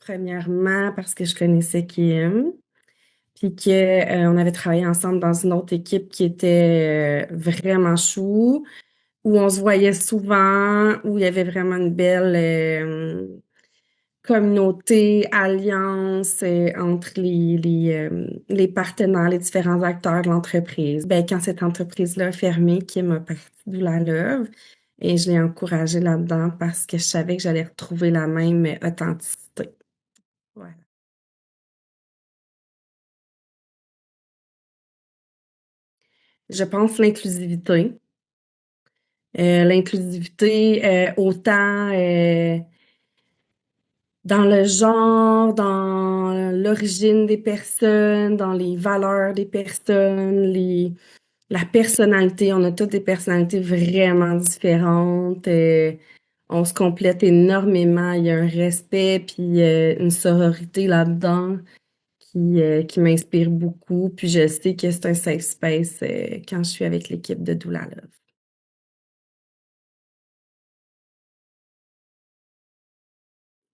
Premièrement, parce que je connaissais Kim, puis que on avait travaillé ensemble dans une autre équipe qui était vraiment chou, où on se voyait souvent, où il y avait vraiment une belle communauté, alliance entre les partenaires, les différents acteurs de l'entreprise. Ben, quand cette entreprise-là a fermé, Kim a parti d'où la Love, et je l'ai encouragée là-dedans parce que je savais que j'allais retrouver la même authenticité. Voilà. Je pense l'inclusivité. L'inclusivité, autant dans le genre, dans l'origine des personnes, dans les valeurs des personnes, la personnalité. On a toutes des personnalités vraiment différentes. On se complète énormément. Il y a un respect puis une sororité là-dedans qui m'inspire beaucoup. Puis je sais que c'est un safe space quand je suis avec l'équipe de Doula Love.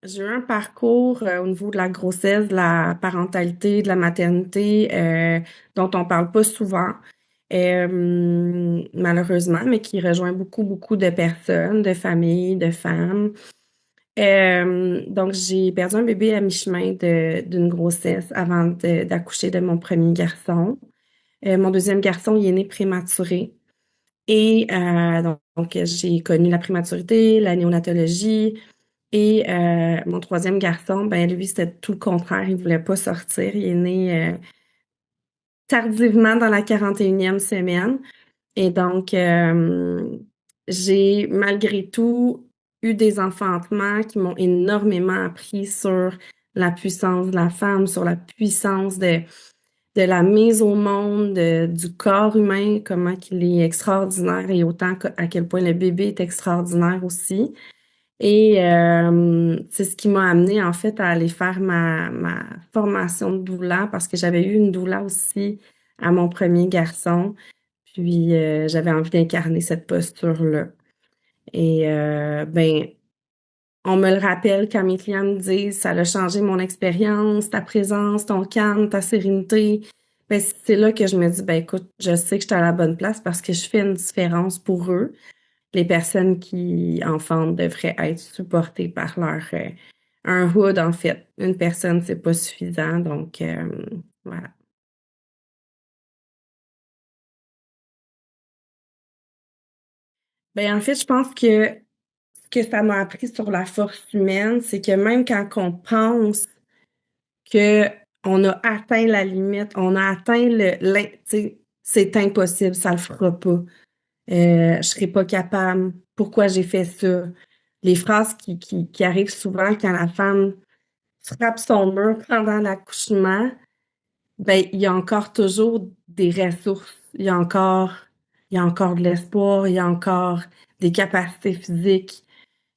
J'ai eu un parcours au niveau de la grossesse, de la parentalité, de la maternité, dont on parle pas souvent, malheureusement, mais qui rejoint beaucoup, beaucoup de personnes, de familles, de femmes. Donc, j'ai perdu un bébé à mi-chemin d'une grossesse avant d'accoucher de mon premier garçon. Mon deuxième garçon, il est né prématuré. Et donc, j'ai connu la prématurité, la néonatologie. Et mon troisième garçon, ben lui, c'était tout le contraire. Il voulait pas sortir. Il est né tardivement dans la 41e semaine. Et donc, j'ai malgré tout eu des enfantements qui m'ont énormément appris sur la puissance de la femme, sur la puissance de la mise au monde du corps humain, comment qu'il est extraordinaire et autant à quel point le bébé est extraordinaire aussi. Et c'est ce qui m'a amenée en fait à aller faire ma formation de doula parce que j'avais eu une doula aussi à mon premier garçon. Puis j'avais envie d'incarner cette posture-là. Et ben, on me le rappelle quand mes clients me disent ça a changé mon expérience, ta présence, ton calme, ta sérénité. Ben, c'est là que je me dis, ben écoute, je sais que je suis à la bonne place parce que je fais une différence pour eux. Les personnes qui enfantent devraient être supportées par un hood, en fait. Une personne, c'est pas suffisant. Donc, voilà. Ben, en fait, je pense que ce que ça m'a appris sur la force humaine, c'est que même quand on pense que on a atteint la limite, on a atteint tu sais, c'est impossible, ça le fera pas. Je serai pas capable. Pourquoi j'ai fait ça? Les phrases qui arrivent souvent quand la femme frappe son mur pendant l'accouchement, ben, il y a encore toujours des ressources. Il y a encore de l'espoir, il y a encore des capacités physiques.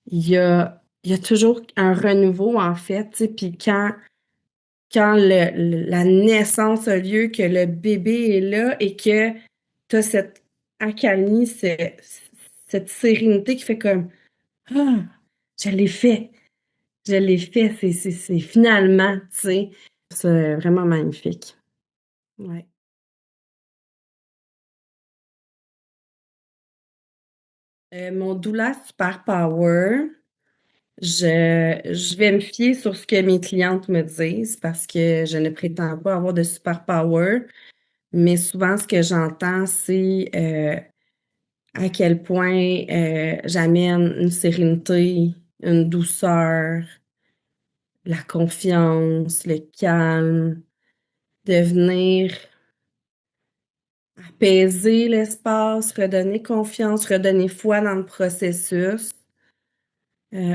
Il y a toujours un renouveau, en fait, tu sais, puis quand la naissance a lieu, que le bébé est là et que tu as cette accalmie, cette sérénité qui fait comme, ah, je l'ai fait, je l'ai fait, c'est finalement, tu sais. C'est vraiment magnifique. Ouais. Mon doula super power, je vais me fier sur ce que mes clientes me disent parce que je ne prétends pas avoir de super power, mais souvent ce que j'entends, c'est à quel point j'amène une sérénité, une douceur, la confiance, le calme, de venir apaiser l'espace, redonner confiance, redonner foi dans le processus.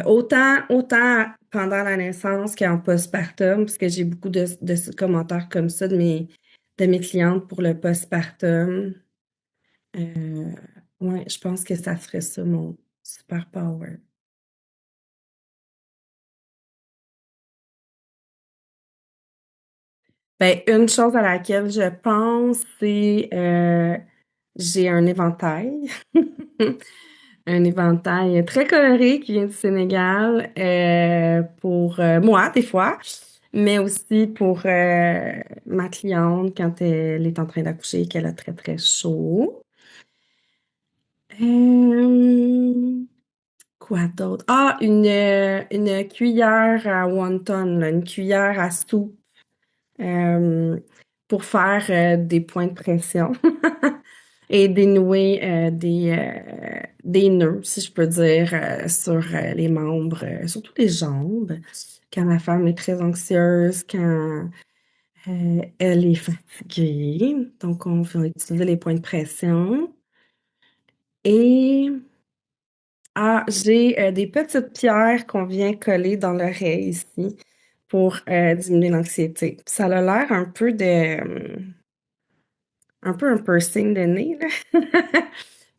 Autant pendant la naissance qu'en postpartum, parce que j'ai beaucoup de commentaires comme ça de mes clientes pour le postpartum. Euh, ouais, je pense que ça serait ça mon super power. Ben, une chose à laquelle je pense, c'est j'ai un éventail. Un éventail très coloré qui vient du Sénégal pour moi, des fois, mais aussi pour ma cliente quand elle est en train d'accoucher et qu'elle a très, très chaud. Euh, Quoi d'autre? Ah, une cuillère à wonton, là, une cuillère à soupe euh, pour faire des points de pression et dénouer des nœuds, si je peux dire, sur les membres, surtout les jambes, quand la femme est très anxieuse, quand elle est fatiguée. Donc, on va utiliser les points de pression. Et j'ai des petites pierres qu'on vient coller dans l'oreille ici pour diminuer l'anxiété. Ça a l'air un peu un piercing de nez, là.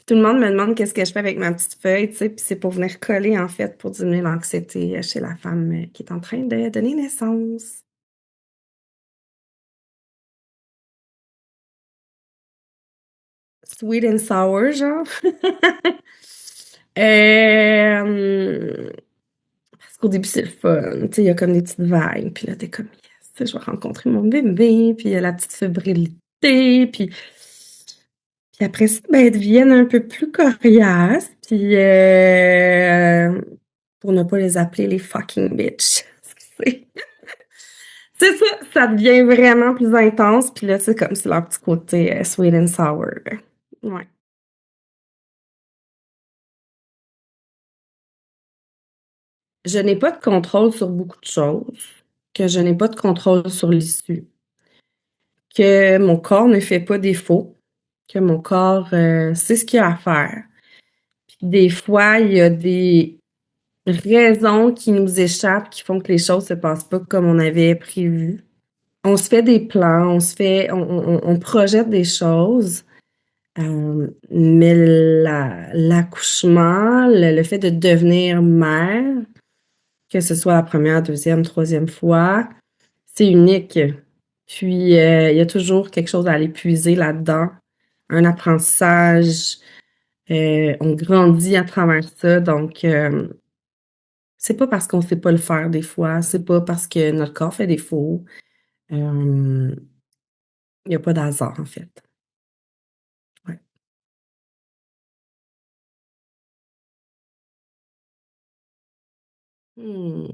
Tout le monde me demande qu'est-ce que je fais avec ma petite feuille, tu sais, puis c'est pour venir coller, en fait, pour diminuer l'anxiété chez la femme qui est en train de donner naissance. Sweet and sour, genre. Euh, Parce qu'au début, c'est le fun. Tu sais, il y a comme des petites vagues. Puis là, t'es comme, yes, tu sais, je vais rencontrer mon bébé. Puis il y a la petite fébrilité. Puis après ça, ben, elles deviennent un peu plus coriaces. Puis pour ne pas les appeler les fucking bitch. C'est c'est ça, ça devient vraiment plus intense. Puis là, c'est comme c'est leur petit côté sweet and sour. Ouais. Je n'ai pas de contrôle sur beaucoup de choses, que je n'ai pas de contrôle sur l'issue, que mon corps ne fait pas défaut, que mon corps sait ce qu'il a à faire. Puis des fois, il y a des raisons qui nous échappent, qui font que les choses se passent pas comme on avait prévu. On se fait des plans, on projette des choses, mais l'accouchement, le fait de devenir mère, que ce soit la première, deuxième, troisième fois, c'est unique. Puis, il y a toujours quelque chose à aller puiser là-dedans, un apprentissage. On grandit à travers ça, donc c'est pas parce qu'on sait pas le faire des fois, c'est pas parce que notre corps fait défaut. Il y a pas d'hasard, en fait. Ouais. Mmh.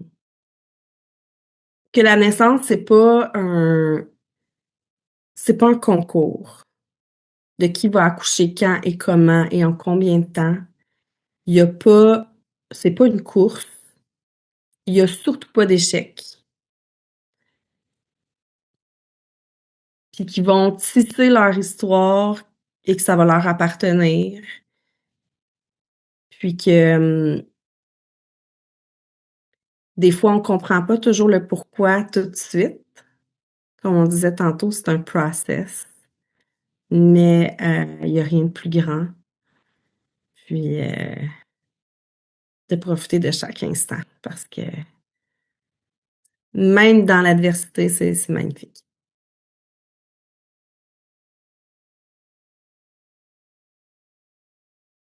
Que la naissance, c'est pas un concours de qui va accoucher quand et comment et en combien de temps. Il y a pas C'est pas une course, il y a surtout pas d'échec. Puis qui vont tisser leur histoire et que ça va leur appartenir. Puis que, des fois, on comprend pas toujours le pourquoi tout de suite. Comme on disait tantôt, c'est un process, mais il y a rien de plus grand. Puis, de profiter de chaque instant parce que même dans l'adversité, c'est magnifique.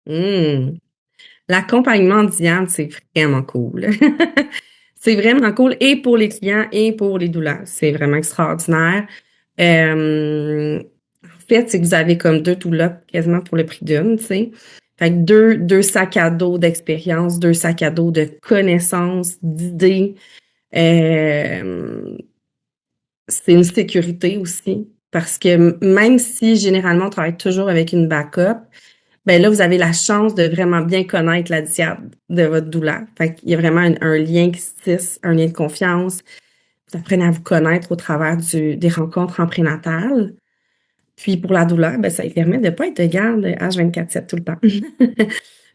Mmh. L'accompagnement Diane, c'est vraiment cool. C'est vraiment cool et pour les clients et pour les doulas. C'est vraiment extraordinaire. En fait, c'est que vous avez comme 2 doulas quasiment pour le prix d'une, tu sais. Fait que deux sacs à dos d'expérience, 2 sacs à dos de connaissances, d'idées. Hem, c'est une sécurité aussi parce que même si généralement on travaille toujours avec une backup, ben là, vous avez la chance de vraiment bien connaître la diade de votre doula. Fait qu'il y a vraiment un lien qui se tisse, un lien de confiance. Vous apprenez à vous connaître au travers des rencontres en prénatal. Puis pour la douleur, ben, ça lui permet de pas être de garde H24/7 tout le temps.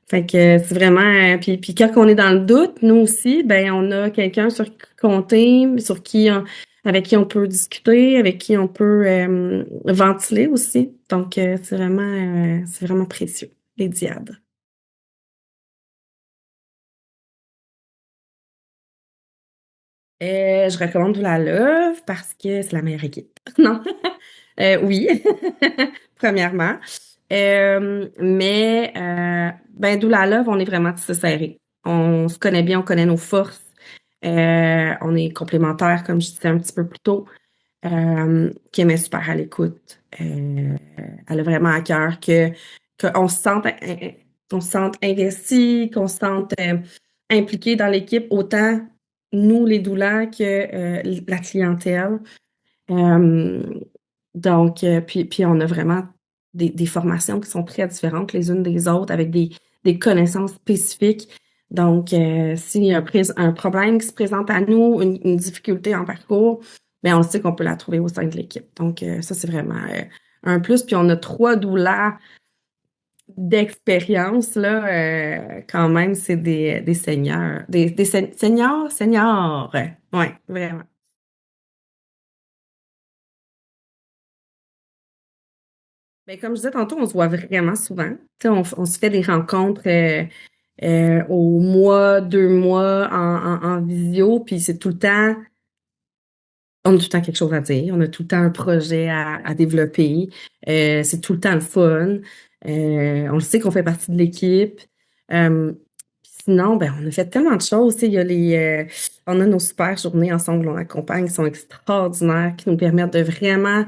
Fait que c'est vraiment puis quand on est dans le doute, nous aussi, ben on a quelqu'un sur qui compter, avec qui on peut discuter, avec qui on peut ventiler aussi. Donc c'est vraiment précieux, les diades. Je recommande Doula Love parce que c'est la meilleure équipe. Non, oui, premièrement. Ben, Doula Love, on est vraiment tissé serré. On se connaît bien, on connaît nos forces. On est complémentaires, comme je disais un petit peu plus tôt. Kim est super à l'écoute. Elle a vraiment à cœur qu'on se sente, qu'on se sente investi, qu'on se sente impliqué dans l'équipe, autant nous, les doulas, que la clientèle. Euh, puis on a vraiment des formations qui sont très différentes les unes des autres, avec des connaissances spécifiques. Donc, s'il y a un problème qui se présente à nous, une difficulté en parcours, bien, on sait qu'on peut la trouver au sein de l'équipe. Donc, ça, c'est vraiment un plus. Puis, on a 3 doulas d'expérience, là, quand même, c'est des seniors. Seniors. Oui, vraiment. Ben, comme je disais tantôt, on se voit vraiment souvent. Tu sais, on se fait des rencontres au mois, 2 mois en visio, puis c'est tout le temps, on a tout le temps quelque chose à dire, on a tout le temps un projet à développer, c'est tout le temps le fun. On le sait qu'on fait partie de l'équipe. Euh, Sinon, ben, on a fait tellement de choses. Tu sais, il y a on a nos super journées ensemble, on accompagne, qui sont extraordinaires, qui nous permettent de vraiment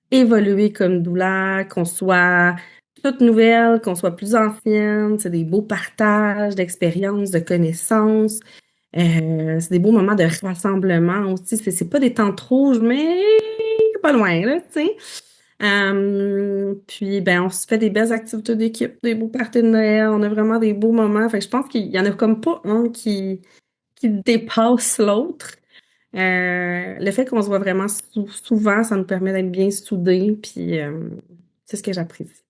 évoluer comme doula, qu'on soit toute nouvelle, qu'on soit plus ancienne. C'est des beaux partages d'expériences, de connaissances. C'est des beaux moments de rassemblement aussi. C'est pas des tentes rouges, mais pas loin, là, tu sais. Puis, ben, on se fait des belles activités d'équipe, des beaux parties de Noël. On a vraiment des beaux moments. Fait que je pense qu'il y en a comme pas un qui dépasse l'autre. Le fait qu'on se voit vraiment souvent, ça nous permet d'être bien soudés, puis c'est ce que j'apprécie.